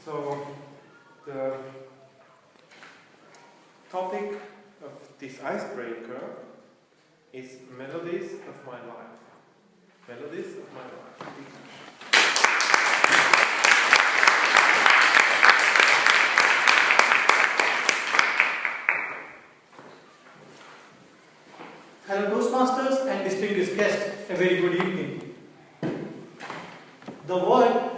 So, the topic of this icebreaker is melodies of my life. Melodies of my life. Hello Toastmasters and distinguished guests, a very good evening. The word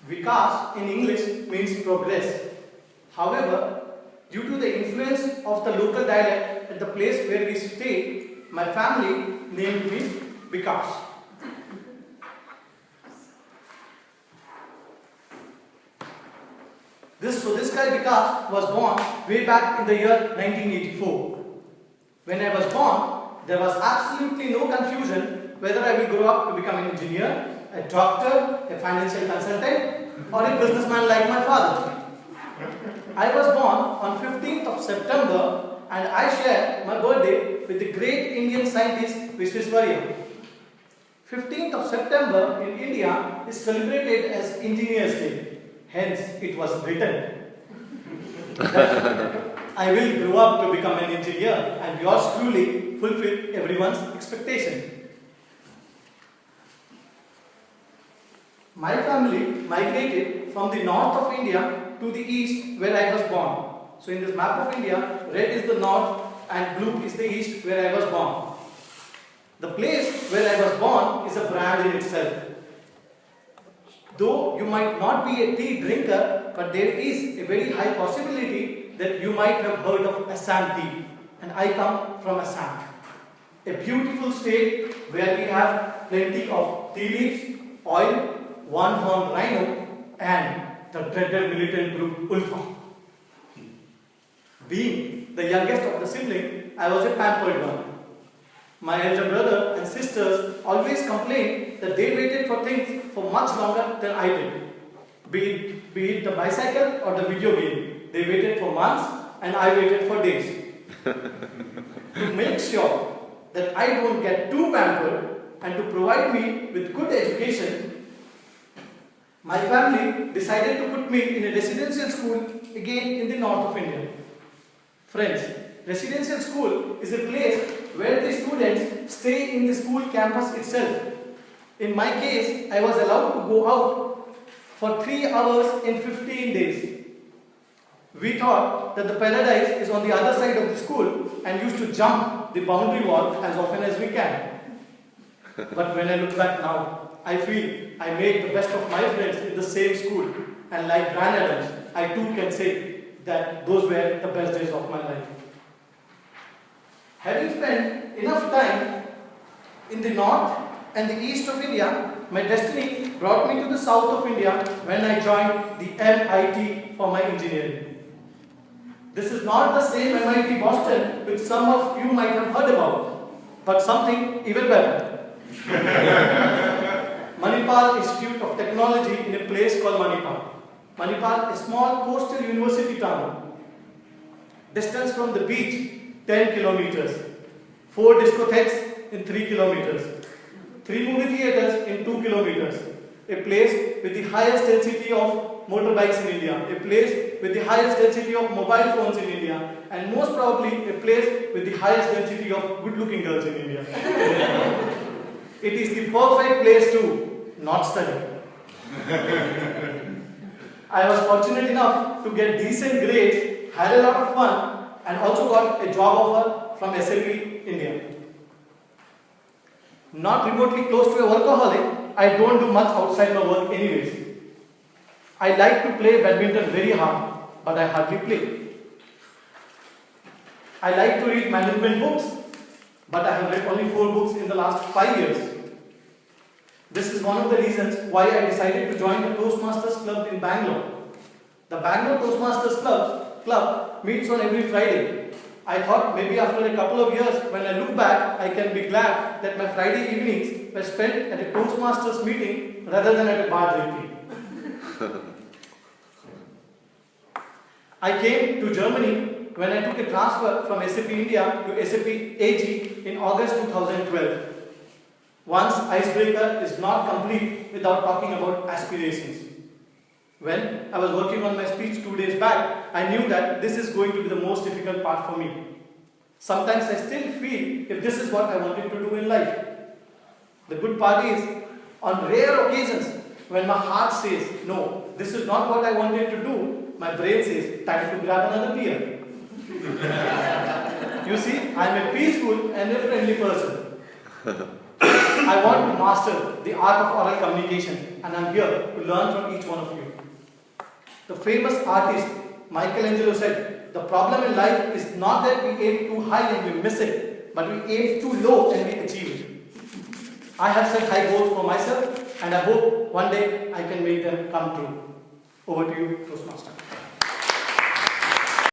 Bikash in English means progress. However, due to the influence of the local dialect at the place where we stay, my family named me Bikash. This guy Bikash was born way back in the year 1984. When I was born, there was absolutely no confusion whether I will grow up to become an engineer, a doctor, a financial consultant, or a businessman like my father. I was born on 15th of September and I share my birthday with the great Indian scientist Visvesvarya. 15th of September in India is celebrated as Engineers Day. Hence, it was written that I will grow up to become an engineer, and yours truly fulfilled everyone's expectation. My family migrated from the north of India to the east where I was born. So in this map of India, red is the north and blue is the east where I was born. The place where I was born is a brand in itself. Though you might not be a tea drinker, but there is a very high possibility that you might have heard of Assam tea, and I come from Assam, a beautiful state where we have plenty of tea leaves, oil, one-horned rhino, and the dreaded militant group Ulfa. Being the youngest of the sibling, I was a pampered one. My elder brother and sisters always complained that they waited for things for much longer than I did. Be it the bicycle or the video game. They waited for months and I waited for days. To make sure that I don't get too pampered and to provide me with good education, my family decided to put me in a residential school again in the north of India. Friends, residential school is a place where the students stay in the school campus itself. In my case, I was allowed to go out for 3 hours in 15 days. We thought that the paradise is on the other side of the school and used to jump the boundary wall as often as we can. But when I look back now, I feel I made the best of my friends in the same school, and like Bryan Adams, I too can say that those were the best days of my life. Having spent enough time in the north and the east of India, my destiny brought me to the south of India when I joined the MIT for my engineering. This is not the same MIT Boston which some of you might have heard about, but something even better. Manipal Institute of Technology in a place called Manipal. Manipal, a small coastal university town. Distance from the beach, 10 kilometers. 4 discotheques in 3 kilometers. 3 movie theaters in 2 kilometers. A place with the highest density of motorbikes in India. A place with the highest density of mobile phones in India. And most probably a place with the highest density of good-looking girls in India. It is the perfect place to not study. I was fortunate enough to get decent grades, had a lot of fun, and also got a job offer from SAP India. Not remotely close to a workaholic, I don't do much outside my work anyways. I like to play badminton very hard, but I hardly play. I like to read management books, but I have read only 4 books in the last 5 years. This is one of the reasons why I decided to join the Toastmasters Club in Bangalore. The Bangalore Toastmasters Club meets on every Friday. I thought maybe after a couple of years, when I look back, I can be glad that my Friday evenings were spent at a Toastmasters meeting rather than at a bar drinking. I came to Germany when I took a transfer from SAP India to SAP AG in August 2012. Once icebreaker is not complete without talking about aspirations. When I was working on my speech 2 days back, I knew that this is going to be the most difficult part for me. Sometimes I still feel if this is what I wanted to do in life. The good part is, on rare occasions, when my heart says, no, this is not what I wanted to do, my brain says, time to grab another beer. You see, I am a peaceful and a friendly person. I want to master the art of oral communication, and I am here to learn from each one of you. The famous artist Michelangelo said, the problem in life is not that we aim too high and we miss it, but we aim too low and we achieve it. I have set high goals for myself, and I hope one day I can make them come true. Over to you, Toastmaster.